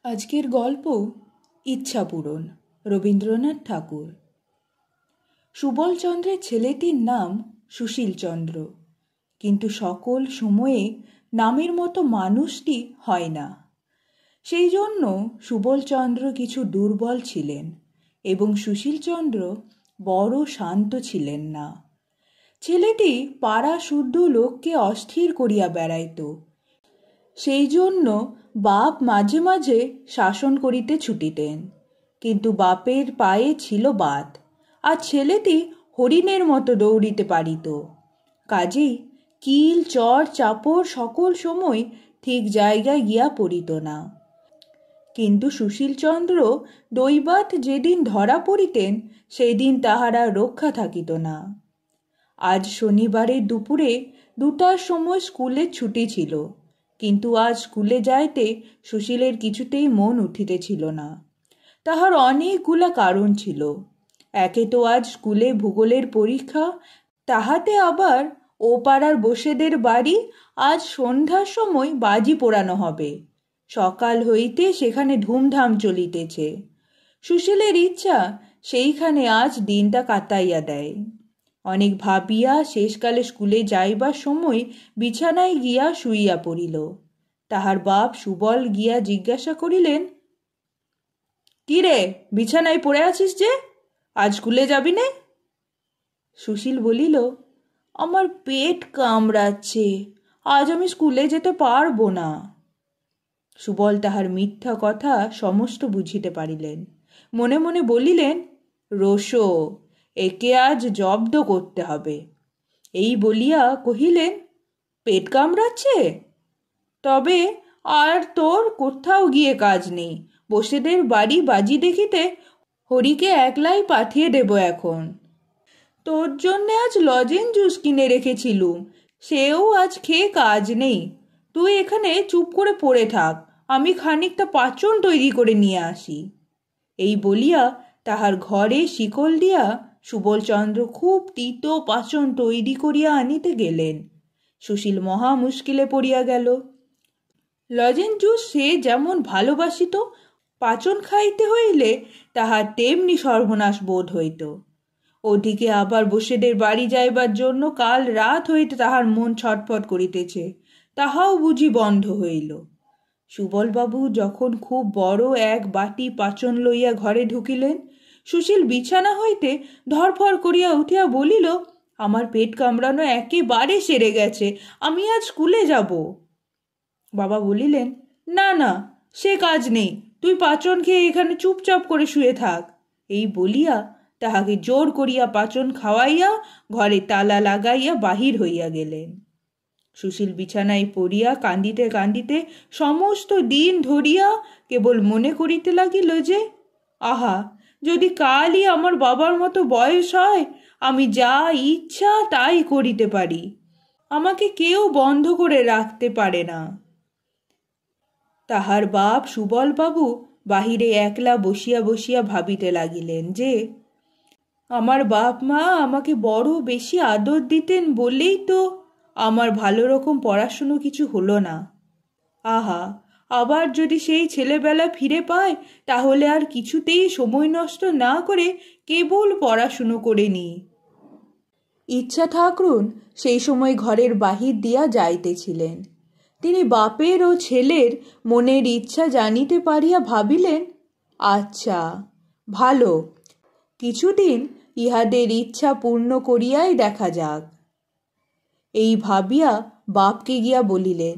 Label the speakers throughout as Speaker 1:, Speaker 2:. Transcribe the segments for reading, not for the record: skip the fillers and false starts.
Speaker 1: আজকের গল্প ইচ্ছা পূরণ, রবীন্দ্রনাথ ঠাকুর। সুবলচন্দ্রের ছেলেটির নাম সুশীলচন্দ্র, কিন্তু সকল সময়ে নামের মতো মানুষটি হয় না। সেই জন্য সুবলচন্দ্র কিছু দুর্বল ছিলেন এবং সুশীলচন্দ্র বড় শান্ত ছিলেন না। ছেলেটি পাড়া শুদ্ধ লোককে অস্থির করিয়া বেড়াইত। সেই জন্য বাপ মাঝে মাঝে শাসন করিতে ছুটিতেন, কিন্তু বাপের পায়ে ছিল বাত, আর ছেলেটি হরিণের মতো দৌড়িতে পারিত। কাজেই কিল চর চাপড় সকল সময় ঠিক জায়গায় গিয়া পড়িত না। কিন্তু সুশীলচন্দ্র দৈবাৎ যেদিন ধরা পড়িতেন সেই দিন তাহারা রক্ষা থাকিত না। আজ শনিবারের দুপুরে 2টার সময় স্কুলের ছুটি ছিল, কিন্তু আজ স্কুলে যাইতে সুশীলের কিছুতেই মন উঠিতেছিল না। তাহার অনেকগুলা কারণ ছিল। একে তো আজ স্কুলে ভূগোলের পরীক্ষা, তাহাতে আবার ও পাড়ার বসেদের বাড়ি আজ সন্ধ্যার সময় বাজি পোড়ানো হবে। সকাল হইতে সেখানে ধুমধাম চলিতেছে। সুশীলের ইচ্ছা সেইখানে আজ দিনটা কাটাইয়া দেয়। অনেক ভাবিয়া শেষকালে স্কুলে যাইবার সময় বিছানায় গিয়া শুইয়া পড়িল। তাহার বাপ সুবল গিয়া জিজ্ঞাসা করিলেন, কি রে, বিছানায় পড়ে আছিস যে, আজ স্কুলে যাবি নে? সুশীল বলিল, আমার পেট কামড়াচ্ছে, আজ আমি স্কুলে যেতে পারবো না। সুবল তাহার মিথ্যা কথা সমস্ত বুঝিতে পারিলেন। মনে মনে বলিলেন, রোশো, একে আজ জব্দ করতে হবে। এই বলিয়া কহিলেন, পেট কামড়াচ্ছে? তবে আর তোর কোথাও গিয়ে কাজ নেই। বসেদের বাড়ি বাজি দেখিতে হরিকে একলাই পাঠিয়ে দেব এখন। তোর জন্যে আজ লজেন জুস কিনে রেখেছিলুম, সেও আজ খেয়ে কাজ নেই। তুই এখানে চুপ করে পড়ে থাক, আমি খানিকটা পাচন তৈরি করে নিয়ে আসি। এই বলিয়া তাহার ঘরে শিকল দিয়া সুবলচন্দ্র খুব তিতো পাচন তৈরি করিয়া আনিতে গেলেন। সুশীল মহা মুশকিলে পড়িয়া গেল। লজেন জুস সে যেমন ভালোবাসিত, পাচন খাইতে হইলে তাহার তেমনি সর্বনাশ বোধ হইত। ওদিকে আবার বসেদের বাড়ি যাইবার জন্য কাল রাত হইতে তাহার মন ছটফট করিতেছে, তাহাও বুঝি বন্ধ হইল। সুবলবাবু যখন খুব বড় এক বাটি পাচন লইয়া ঘরে ঢুকিলেন, সুশীল বিছানা হইতে ধরফর করিয়া উঠিয়া বলিল, আমার পেট কামড়ানো একেবারে সেরে গেছে, আমি আজ স্কুলে যাব। বাবা বলিলেন, না না, সে কাজ নেই, তুই পাচন খেয়ে এখানে চুপচাপ করে শুয়ে থাক। এই বলিয়া তাহাকে জোর করিয়া পাচন খাওয়াইয়া ঘরে তালা লাগাইয়া বাহির হইয়া গেলেন। সুশীল বিছানায় পড়িয়া কান্দিতে কান্দিতে সমস্ত দিন ধরিয়া কেবল মনে করিতে লাগিল যে, আহা, যদি কালই আমার বাবার মতো বয়স হয়, আমি যা ইচ্ছা তাই করিতে পারি, আমাকে কেউ বন্ধ করে রাখতে পারে না। তাহার বাপ সুবলবাবু বাহিরে একলা বসিয়া বসিয়া ভাবিতে লাগিলেন যে, আমার বাপ মা আমাকে বড় বেশি আদর দিতেন বলেই তো আমার ভালো রকম পড়াশুনো কিছু হলো না। আহা, আবার যদি সেই ছেলেবেলা ফিরে পায়, তাহলে আর কিছুতেই সময় নষ্ট না করে কেবল পড়াশুনো করে নিই। ইচ্ছা ঠাকরুন সেই সময় ঘরের বাহির দিয়া যাইতেছিলেন। তিনি বাপের ও ছেলের মনের ইচ্ছা জানিতে পারিয়া ভাবিলেন, আচ্ছা, ভালো, কিছুদিন ইহাদের ইচ্ছা পূর্ণ করিয়াই দেখা যাক। এই ভাবিয়া বাপকে গিয়া বলিলেন,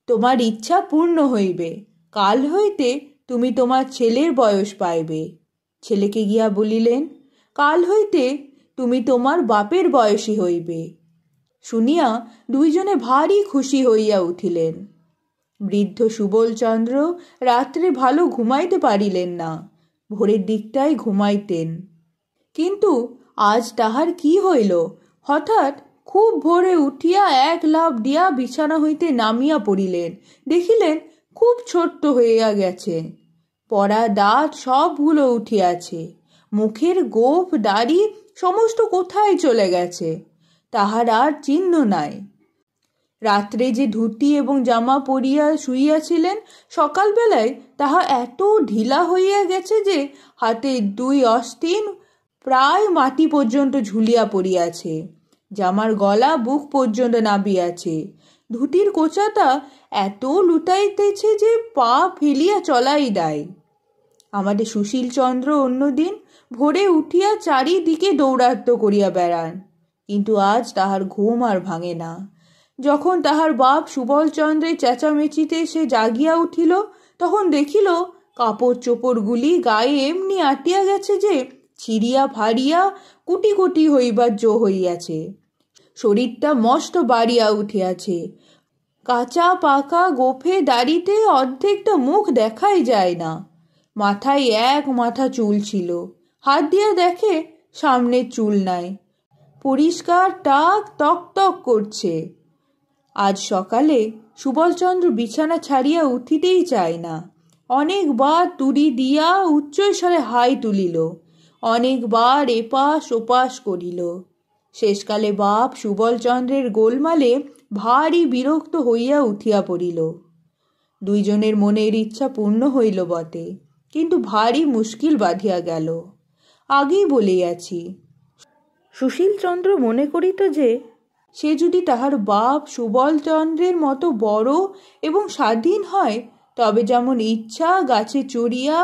Speaker 1: তোমার ইচ্ছা পূর্ণ হইবে, কাল হইতে তুমি তোমার ছেলের বয়স পাইবে। ছেলেকে গিয়া বলিলেন, কাল হইতে তুমি তোমার বাপের বয়সী হইবে। শুনিয়া দুইজনে ভারী খুশি হইয়া উঠিলেন। বৃদ্ধ সুবলচন্দ্র রাত্রে ভালো ঘুমাইতে পারিলেন না, ভোরের দিকটাই ঘুমাইতেন। কিন্তু আজ তাহার কি হইল, হঠাৎ খুব ভোরে উঠিয়া এক লাফ দিয়া বিছানা হইতে নামিয়া পড়িলেন। দেখিলেন খুব ছোট্ট হইয়া গেছে, পড়া দাঁত সবগুলো উঠিয়াছে, মুখের গোঁফ দাড়ি সমস্ত কোথায় চলে গেছে, তাহার আর চিহ্ন নাই। রাত্রে যে ধুতি এবং জামা পরিয়া শুইয়াছিলেন, সকালবেলায় তাহা এত ঢিলা হইয়া গেছে যে হাতে দুই অস্তিন প্রায় মাটি পর্যন্ত ঝুলিয়া পড়িয়াছে। জামার গলা বুক পর্যন্ত নাবিয়াছে। ধুতির কোচাটা এত লুটাইতেছে যে পা ফেলিয়া চলাই দায়। আমাদের সুশীলচন্দ্র অন্যদিন ভোরে উঠিয়া চারিদিকে দৌরাত্ম করিয়া বেড়ান, কিন্তু আজ তাহার ঘুম আর ভাঙে না। যখন তাহার বাপ সুবলচন্দ্রের চেঁচামেচিতে সে জাগিয়া উঠিল, তখন দেখিল কাপড় চোপড়গুলি গায়ে এমনি আটিয়া গেছে যে ছিঁড়িয়া ফাড়িয়া কুটি কুটি হইবার জো হইয়াছে। শরীরটা মস্ত বাড়িয়া উঠিয়াছে। কাঁচা পাকা গোফে দাড়িতে অর্ধেকটা মুখ দেখাই যায় না। মাথায় এক মাথা চুল ছিল, হাত দিয়া দেখে সামনের চুল নাই। পরিষ্কার টাক তক তক করছে। আজ সকালে সুবলচন্দ্র বিছানা ছাড়িয়া উঠিতেই চায় না। অনেকবার তুড়ি দিয়া উচ্চস্বরে হাই তুলিল, অনেকবার এপাশ ওপাশ করিল। শেষকালে বাপ সুবলচন্দ্রের গোলমালে ভারী বিরক্ত হইয়া উঠিয়া পড়িল। দুইজনের মনের ইচ্ছা পূর্ণ হইল বটে, কিন্তু ভারী মুশকিল বাঁধিয়া গেল। আগেই বলিয়াছি, সুশীলচন্দ্র মনে করিত যে সে যদি তাহার বাপ সুবলচন্দ্রের মতো বড় এবং স্বাধীন হয়, তবে যেমন ইচ্ছা গাছে চড়িয়া,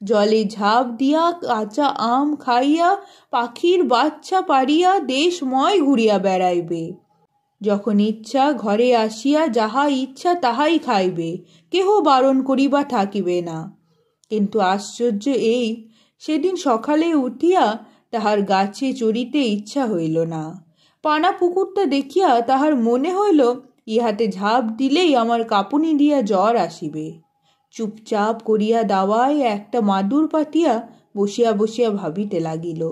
Speaker 1: জলে ঝাঁপ দিয়া, কাঁচা আম খাইয়া, পাখির বাচ্চা পারিয়া দেশময় ঘুরিয়া বেড়াইবে। যখন ইচ্ছা ঘরে আসিয়া যাহা ইচ্ছা তাহাই খাইবে, কেহ বারণ করিবা থাকিবে না। কিন্তু আশ্চর্য এই, সেদিন সকালে উঠিয়া তাহার গাছে চড়িতে ইচ্ছা হইল না। পানা পুকুরটা দেখিয়া তাহার মনে হইল ইহাতে ঝাঁপ দিলেই আমার কাঁপুনি দিয়া জ্বর আসিবে। চুপচাপ করিয়া দাওয়ায় একটা মাদুর পাতিয়া বসিয়া বসিয়া ভাবিতে লাগিল।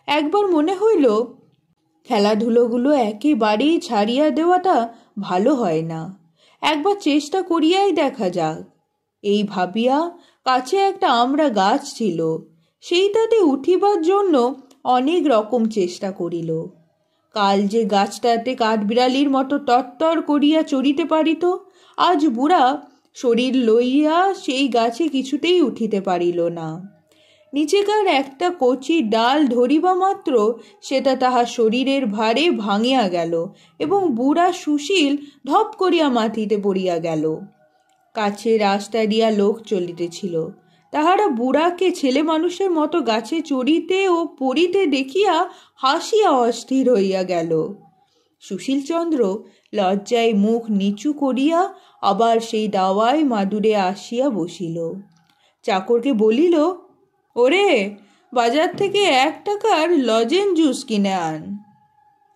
Speaker 1: একবার মনে হইল খেলাধুলোগুলো একেবারেই ছাড়িয়া দেওয়াটা ভালো হয় না, একবার চেষ্টা করিয়াই দেখা যাক। এই ভাবিয়া কাছে একটা আমড়া গাছ ছিল, সেইটাতে উঠিবার জন্য অনেক রকম চেষ্টা করিল। কাল যে গাছটাতে কাঠবিড়ালির মতো তরতর করিয়া চড়িতে পারিত, আজ বুড়া শরীর লইয়া সেই গাছে কিছুতেই উঠিতে পারিল না। নিচেকার একটা কচি ডাল ধরিবা মাত্র সেটা তাহার শরীরের ভারে ভাঙিয়া গেল এবং বুড়া সুশীল ধপ করিয়া মাটিতে পড়িয়া গেল। কাছে রাস্তা দিয়া লোক চলিতেছিল, তাহারা বুড়াকে ছেলে মানুষের মতো গাছে চড়িতে ও পড়িতে দেখিয়া হাসিয়া অস্থির হইয়া গেল। সুশীলচন্দ্র লজ্জায় মুখ নিচু করিয়া আবার সেই দাওয়ায় মাদুরে আসিয়া বসিল। চাকরকে বলিল, ওরে, বাজার থেকে 1 টাকার লজেন জুস কিনে আন।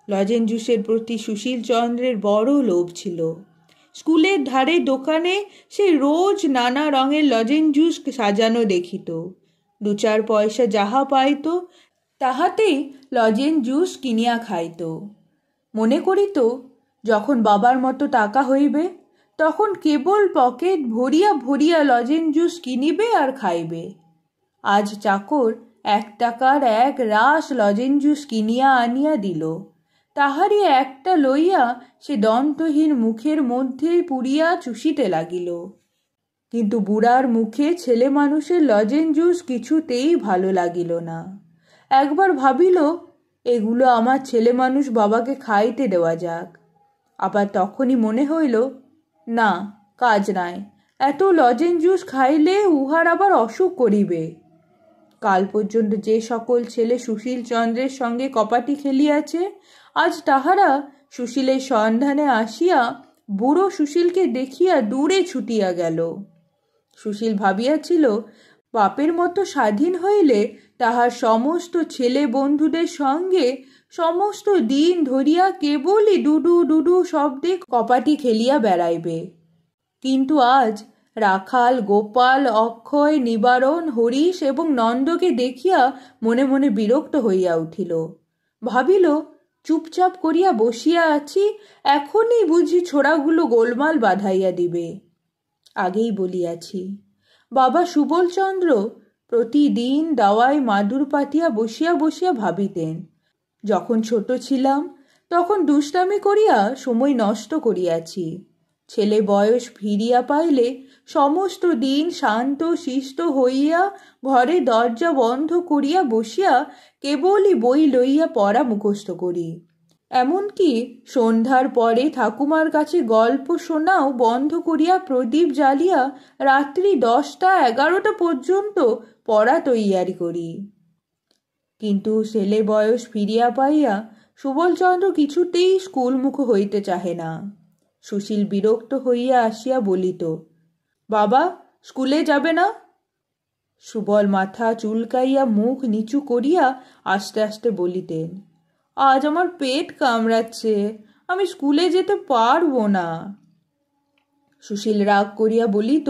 Speaker 1: লজেন জুসের প্রতি সুশীলচন্দ্রের বড় লোভ ছিল। স্কুলের ধারে দোকানে সে রোজ নানা রঙের লজেন জুস সাজানো দেখিত। 2-4 পয়সা যাহা পাইত তাহাতেই লজেন জুস কিনিয়া খাইত। মনে করিত যখন বাবার মতো টাকা হইবে, তখন কেবল পকেট ভরিয়া ভরিয়া লজেন জুস কিনিবে আর খাইবে। আজ চাকর 1 টাকার 1 রাস লজেন জুস কিনিয়া আনিয়া দিল। তাহারই একটা লইয়া সে দন্তহীন মুখের মধ্যে পুরিয়া চুষিতে লাগিল। কিন্তু বুড়ার মুখে ছেলে মানুষের লজেন জুস কিছুতেই ভালো লাগিল না। একবার ভাবিল, এগুলো আমার ছেলে মানুষ বাবাকে খাইতে দেওয়া যাক। আবার তখনই মনে হইল, না, কাজ নাই, এত লজেন জুস খাইলে উহার আবার অসুখ করিবে। কাল পর্যন্ত যে সকল ছেলে সুশীলচন্দ্রের সঙ্গে কপাটি খেলিয়াছে, আজ তাহারা সুশীলের সন্ধানে আসিয়া বুড়ো সুশীলকে দেখিয়া দূরে ছুটিয়া গেল। সুশীল ভাবিয়াছিল, বাপের মতো স্বাধীন হইলে তাহার সমস্ত ছেলে বন্ধুদের সঙ্গে সমস্ত দিন ধরিয়া কেবলই ডুডু ডুডু শব্দে কপাটি খেলিয়া বেড়াইবে। কিন্তু আজ রাখাল, গোপাল, অক্ষয়, নিবারণ, হরিশ এবং নন্দকে দেখিয়া মনে মনে বিরক্ত হইয়া উঠিল। ভাবিল, চুপচাপ করিয়া বসিয়া আছি, এখনই বুঝি ছোড়াগুলো গোলমাল বাঁধাইয়া দিবে। আগেই বলিয়াছি, বাবা সুবলচন্দ্র প্রতিদিন দাওয়ায় মাদুর পাতিয়া বসিয়া বসিয়া ভাবিতেন। যখন ছোট ছিলাম তখন দুষ্টামি করিয়া সময় নষ্ট করিয়াছি। ছেলে বয়স ফিরিয়া পাইলে সমস্ত দিন শান্ত শিষ্ট হইয়া ঘরে দরজা বন্ধ করিয়া বসিয়া কেবলই বই লইয়া পড়া মুখস্থ করি। এমনকি সন্ধ্যার পরে ঠাকুমার কাছে গল্প শোনাও বন্ধ করিয়া প্রদীপ জ্বালিয়া রাত্রি 10টা-11টা পর্যন্ত পড়া তৈয়ারি করি। কিন্তু ছেলে বয়স ফিরিয়া পাইয়া সুবলচন্দ্র কিছুতেই স্কুলমুখ হইতে চাহে না। সুশীল বিরক্ত হইয়া আসিয়া বলিত, বাবা, স্কুলে যাবে না? সুবল মাথা চুলকাইয়া মুখ নিচু করিয়া আস্তে আস্তে বলিতেন, আজ আমার পেট কামড়াচ্ছে, আমি স্কুলে যেতে পারবো না। সুশীল রাগ করিয়া বলিত,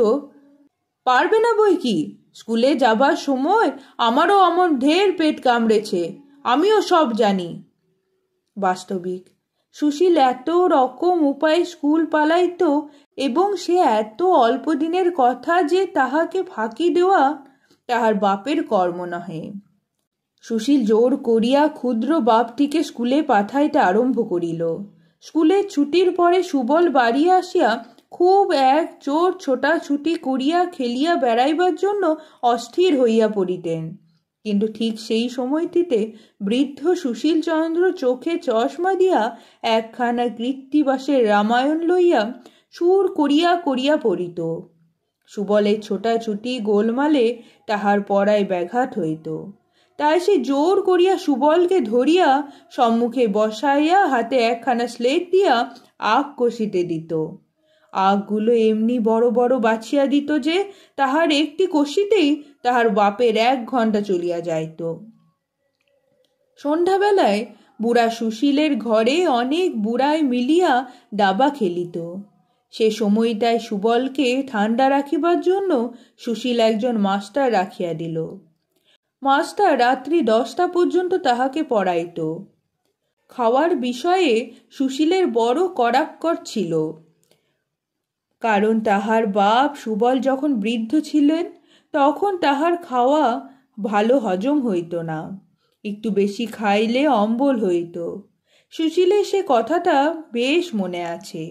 Speaker 1: পারবে না বই কি, স্কুলে যাবার সময় আমারও আমার ঢের পেট কামড়েছে, আমিও সব জানি। বাস্তবিক সুশীল এত রকম উপায়ে স্কুল পালাইত এবং সে এত অল্প দিনের কথা যে তাহাকে ফাঁকি দেওয়া তাহার বাপের কর্ম নহে। সুশীল জোর করিয়া ক্ষুদ্র বাপটিকে স্কুলে পাঠাইতে আরম্ভ করিল। স্কুলের ছুটির পরে সুবল বাড়ি আসিয়া খুব এক জোর ছোটাছুটি করিয়া খেলিয়া বেড়াইবার জন্য অস্থির হইয়া পড়িতেন। কিন্তু ঠিক সেই সময়টিতে বৃদ্ধ সুশীলচন্দ্র চোখে চশমা দিয়া একখানা কৃত্তিবাসের রামায়ণ লইয়া সুর করিয়া করিয়া পড়িত। সুবলের ছোটাছুটি গোলমালে তাহার পড়ায় ব্যাঘাত হইত। তাই সে জোর করিয়া সুবলকে ধরিয়া সম্মুখে বসাইয়া হাতে একখানা স্লেট দিয়া আখ কষিতে দিত। আখগুলো এমনি বড় বড় বাছিয়া দিত যে তাহার একটি কষিতেই তাহার বাপের 1 ঘন্টা চলিয়া যাইত। সন্ধ্যাবেলায় বুড়া সুশীলের ঘরে অনেক বুড়ায় মিলিয়া দাবা খেলিত। সে সময়টায় সুবলকে ঠান্ডা রাখিবার জন্য সুশীল একজন মাস্টার রাখিয়া দিল। মাস্টার রাত্রি 10টা পর্যন্ত তাহাকে পড়াইত। খাওয়ার বিষয়ে সুশীলের বড় কড়াক্কর ছিল, কারণ তাহার বাপ সুবল যখন বৃদ্ধ ছিলেন তখন তাহার খাওয়া ভালো হজম হইত না, একটু বেশি খাইলে অম্বল হইত। সুশীলের সে কথাটা বেশ মনে আছে,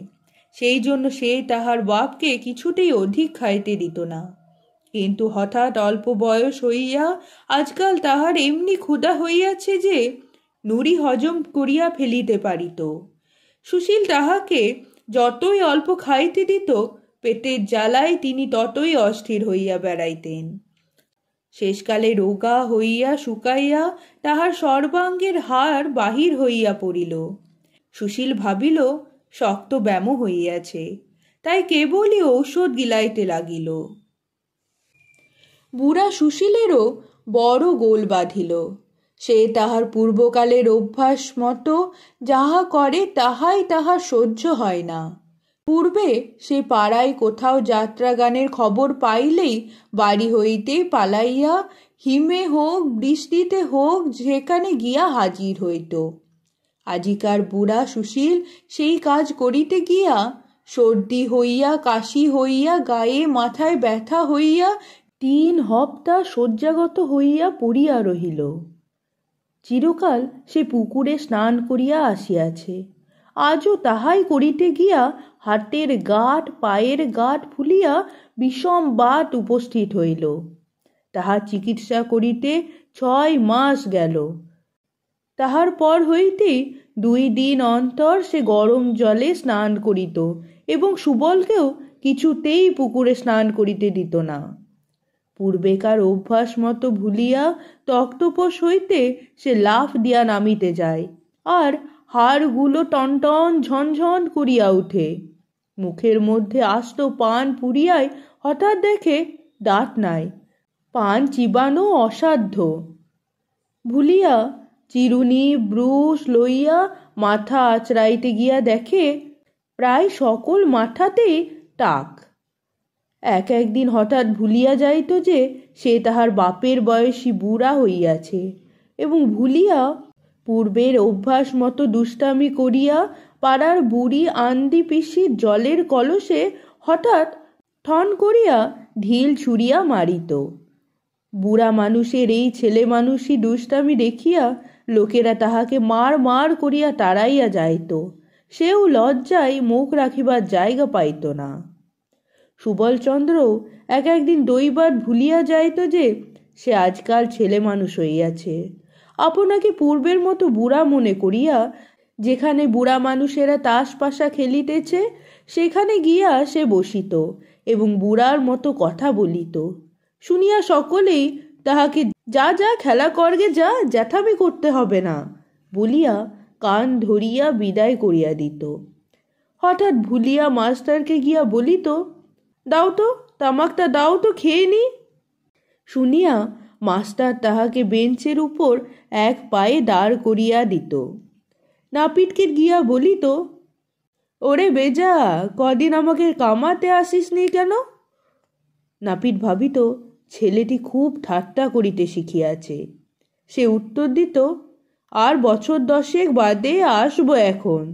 Speaker 1: সেই জন্য সে তাহার বাপকে কিছুতেই অধিক খাইতে দিত না। কিন্তু হঠাৎ অল্প বয়স হইয়া আজকাল তাহার এমনি ক্ষুধা হইয়াছে যে নুড়ি হজম করিয়া ফেলিতে পারিত। সুশীল তাহাকে যতই অল্প খাইতে দিত পেটের জ্বালায় তিনি ততই অস্থির হইয়া বেড়াইতেন। শেষকালে রোগা হইয়া শুকাইয়া তাহার সর্বাঙ্গের হাড় বাহির হইয়া পড়িল। সুশীল ভাবিল শক্ত ব্যাম হইয়াছে, তাই কেবলই ঔষধ গিলাইতে লাগিল। বুড়া সুশীলেরও বড় গোল বাঁধিল। সে তাহার পূর্বকালের অভ্যাস মতো যাহা করে তাহাই তাহার সহ্য হয় না। পূর্বে সে পাড়ায় কোথাও যাত্রা গানের খবর পাইলেই বাড়ি হইতে পালাইয়া হিমে হোক বৃষ্টিতে হোক যেখানে গিয়া হাজির হইত। আজিকার বুড়া সুশীল সেই কাজ করিতে গিয়া সর্দি হইয়া কাশি হইয়া গায়ে মাথায় ব্যথা হইয়া 3 হপ্তা শয্যাগত হইয়া পড়িয়া রহিল। চিরকাল সে পুকুরে স্নান করিয়া আসিয়াছে, আজও তাহাই করিতে গিয়া হাতের গাঁট পায়ের গাঁট ফুলিয়া বিষম বাত উপস্থিত হইল। তাহার চিকিৎসা করিতে 6 মাস গেল। তাহার পর হইতেই 2 দিন অন্তর সে গরম জলে স্নান করিত এবং সুবলকেও কিছুতেই পুকুরে স্নান করিতে দিত না। পূর্বেকার অভ্যাস মতো ভুলিয়া তক্তপোষ হইতে সে লাফ দিয়া নামিতে যায়, আর হাড়গুলো টনটন ঝনঝন করিয়া উঠে। মুখের মধ্যে আস্ত পান পুড়িয়ায় হঠাৎ দেখে দাঁত নাই, পান চিবানো অসাধ্য। ভুলিয়া চিরুনি ব্রুশ লইয়া মাথা আঁচড়াইতে গিয়া দেখে প্রায় সকল মাথাতেই টাক। একদিন হঠাৎ ভুলিয়া যাইত যে সে তাহার বাপের বয়সী বুড়া হইয়াছে এবং ভুলিয়া পূর্বের অভ্যাস মতো দুষ্টামি করিয়া পাড়ার বুড়ি আন্দি পিসির জলের কলসে হঠাৎ ঠন করিয়া ঢিল ছুঁড়িয়া মারিত। বুড়া মানুষের এই ছেলে মানুষই দুষ্টামি দেখিয়া
Speaker 2: লোকেরা তাহাকে মার মার করিয়া তাড়াইয়া যাইত, সেও লজ্জায় মুখ রাখিবার জায়গা পাইত না। সুবলচন্দ্র একদিন দৈবাত ভুলিয়া যাইত যে সে আজকাল ছেলে মানুষ হইয়াছে। আপনাকে পূর্বের মতো বুড়া মনে করিয়া যেখানে বুড়া মানুষেরা তাস পাশা খেলিতেছে সেখানে গিয়া সে বসিত এবং বুড়ার মতো কথা বলিত। শুনিয়া সকলেই তাহাকে যা যা খেলা করগে, যা, জ্যাঠামি করতে হবে না বলিয়া কান ধরিয়া বিদায় করিয়া দিত। হঠাৎ ভুলিয়া মাস্টারকে গিয়া বলিত, দাও তো তামাকটা, দাও তো খেয়ে নি। শুনিয়া মাস্টার তাহাকে বেঞ্চের উপর এক পায়ে দাঁড় করিয়া দিত। নাপিতকে গিয়া বলিত, ওরে বেজা, কদিন আমাকে কামাতে আসিস নি কেন? নাপিত ভাবিত ছেলেটি খুব ঠাট্টা করিতে শিখিয়াছে। সে উত্তর দিত, আর বছর 10 বাদে আসবো এখন।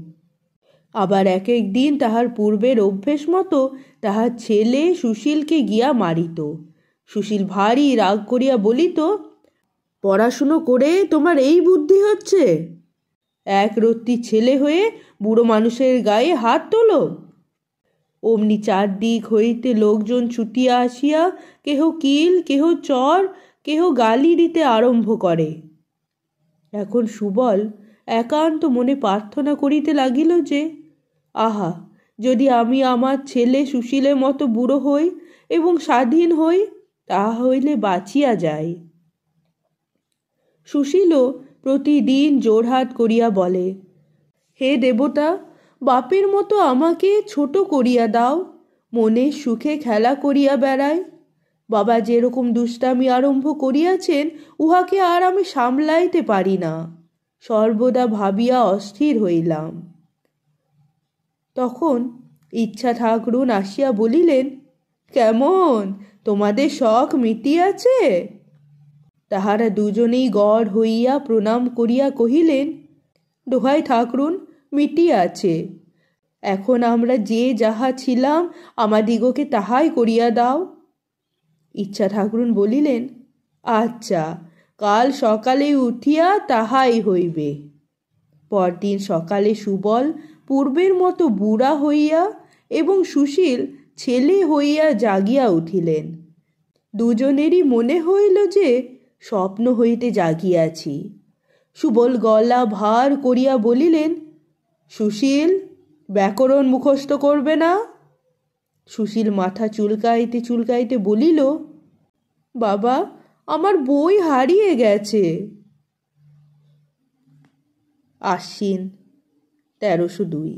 Speaker 2: আবার এক দিন তাহার পূর্বের অভ্যেস মতো তাহার ছেলে সুশীলকে গিয়া মারিত। সুশীল ভারী রাগ করিয়া বলিত, পড়াশুনো করে তোমার এই বুদ্ধি হচ্ছে? এক রত্তি ছেলে হয়ে বুড়ো মানুষের গায়ে হাত তোলো। অমনি চারদিক হইতে লোকজন ছুটিয়া আসিয়া কেহ কিল, কেহ চর, কেহ গালি দিতে আরম্ভ করে। এখন সুবল একান্ত মনে প্রার্থনা করিতে লাগিল যে, আহা, যদি আমি আমার ছেলে সুশীলের মতো বুড়ো হই এবং স্বাধীন হই, তাহা হইলে বাঁচিয়া যাই। সুশীলও প্রতিদিন জোড়হাত করিয়া বলে, হে দেবতা, বাপের মতো আমাকে ছোট করিয়া দাও, মনের সুখে খেলা করিয়া বেড়াই। বাবা যেরকম দুষ্টামি আরম্ভ করিয়াছেন উহাকে আর আমি সামলাইতে পারি না, সর্বদা ভাবিয়া অস্থির হইলাম। তখন ইচ্ছা ঠাকরুন আসিয়া বলিলেন, কেমন, তোমাদের শখ মিটিয়াছে? তাহারা দুজনেই গড় হইয়া প্রণাম করিয়া কহিলেন, দোহাই ঠাকরুন, মিটিয়াছে। এখন আমরা যে যাহা ছিলাম আমাদিগকে তাহাই করিয়া দাও। ইচ্ছা ঠাকরুন বলিলেন, আচ্ছা, কাল সকালে উঠিয়া তাহাই হইবে। পরদিন সকালে সুবল পূর্বের মতো বুড়া হইয়া এবং সুশীল ছেলে হইয়া জাগিয়া উঠিলেন। দুজনেরই মনে হইল যে স্বপ্ন হইতে জাগিয়াছি। সুবল গলা ভার করিয়া বলিলেন, সুশীল, ব্যাকরণ মুখস্থ করবে না? সুশীল মাথা চুলকাইতে চুলকাইতে বলিল, বাবা, আমার বই হারিয়ে গেছে। আশ্বিন 1302।